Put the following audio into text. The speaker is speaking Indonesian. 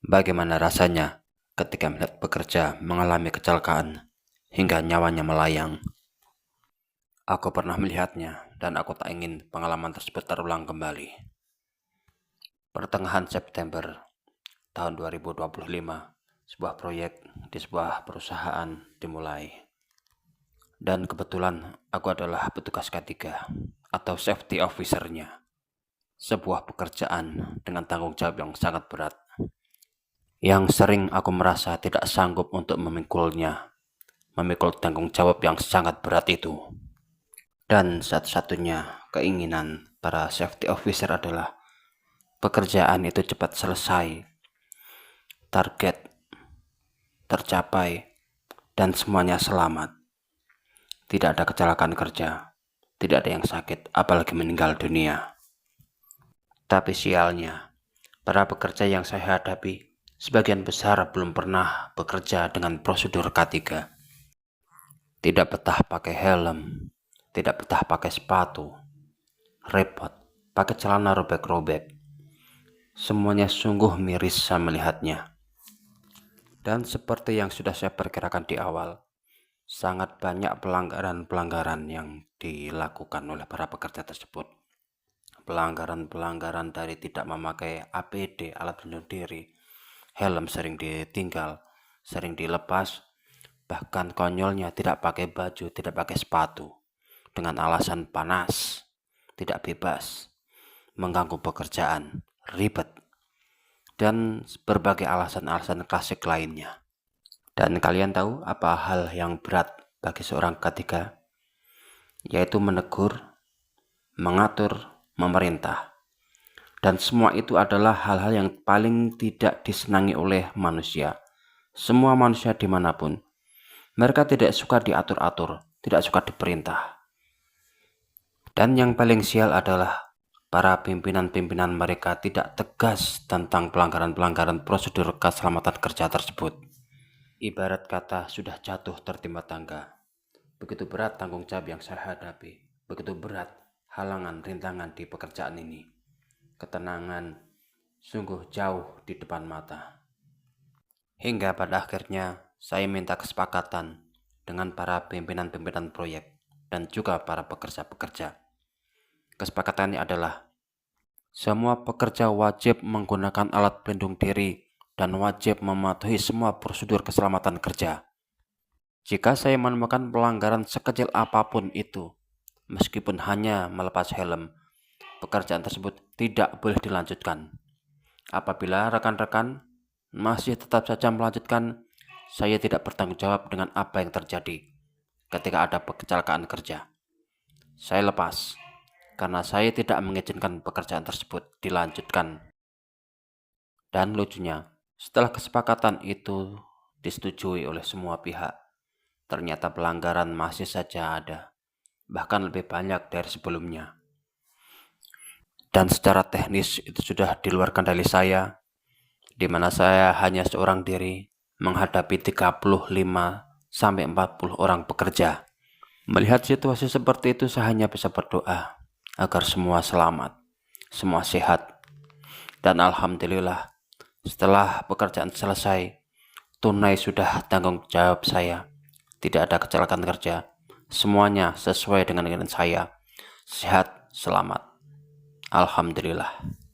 Bagaimana rasanya ketika melihat pekerja mengalami kecelakaan hingga nyawanya melayang? Aku pernah melihatnya dan aku tak ingin pengalaman tersebut terulang kembali. Pertengahan September tahun 2025, sebuah proyek di sebuah perusahaan dimulai. Dan kebetulan aku adalah petugas K3 atau safety officer-nya. Sebuah pekerjaan dengan tanggung jawab yang sangat berat, yang sering aku merasa tidak sanggup untuk memikul tanggung jawab yang sangat berat itu. Dan satu-satunya keinginan para safety officer adalah pekerjaan itu cepat selesai, target tercapai, dan semuanya selamat. Tidak ada kecelakaan kerja, tidak ada yang sakit, apalagi meninggal dunia. Tapi sialnya, para pekerja yang saya hadapi sebagian besar belum pernah bekerja dengan prosedur K3. Tidak betah pakai helm, tidak betah pakai sepatu, repot, pakai celana robek-robek. Semuanya sungguh miris saya melihatnya. Dan seperti yang sudah saya perkirakan di awal, sangat banyak pelanggaran-pelanggaran yang dilakukan oleh para pekerja tersebut. Pelanggaran-pelanggaran dari tidak memakai APD, alat pelindung diri, helm sering ditinggal, sering dilepas, bahkan konyolnya tidak pakai baju, tidak pakai sepatu, dengan alasan panas, tidak bebas, mengganggu pekerjaan, ribet, dan berbagai alasan-alasan klasik lainnya. Dan kalian tahu apa hal yang berat bagi seorang K3? Yaitu menegur, mengatur, memerintah. Dan semua itu adalah hal-hal yang paling tidak disenangi oleh manusia. Semua manusia dimanapun, mereka tidak suka diatur-atur, tidak suka diperintah. Dan yang paling sial adalah para pimpinan-pimpinan mereka tidak tegas tentang pelanggaran-pelanggaran prosedur keselamatan kerja tersebut. Ibarat kata sudah jatuh tertimpa tangga. Begitu berat tanggung jawab yang saya hadapi, begitu berat halangan, rintangan di pekerjaan ini. Ketenangan sungguh jauh di depan mata. Hingga pada akhirnya saya minta kesepakatan dengan para pimpinan-pimpinan proyek dan juga para pekerja-pekerja. Kesepakatannya adalah semua pekerja wajib menggunakan alat pelindung diri dan wajib mematuhi semua prosedur keselamatan kerja. Jika saya menemukan pelanggaran sekecil apapun itu, meskipun hanya melepas helm, pekerjaan tersebut tidak boleh dilanjutkan. Apabila rekan-rekan masih tetap saja melanjutkan, saya tidak bertanggung jawab dengan apa yang terjadi ketika ada kecelakaan kerja. Saya lepas, karena saya tidak mengizinkan pekerjaan tersebut dilanjutkan. Dan lucunya, setelah kesepakatan itu disetujui oleh semua pihak, ternyata pelanggaran masih saja ada, bahkan lebih banyak dari sebelumnya. Dan secara teknis itu sudah di luar kendali saya, di mana saya hanya seorang diri menghadapi 35-40 orang pekerja. Melihat situasi seperti itu, saya hanya bisa berdoa agar semua selamat, semua sehat. Dan alhamdulillah, setelah pekerjaan selesai, tunai sudah tanggung jawab saya. Tidak ada kecelakaan kerja. Semuanya sesuai dengan keinginan saya. Sehat, selamat. Alhamdulillah.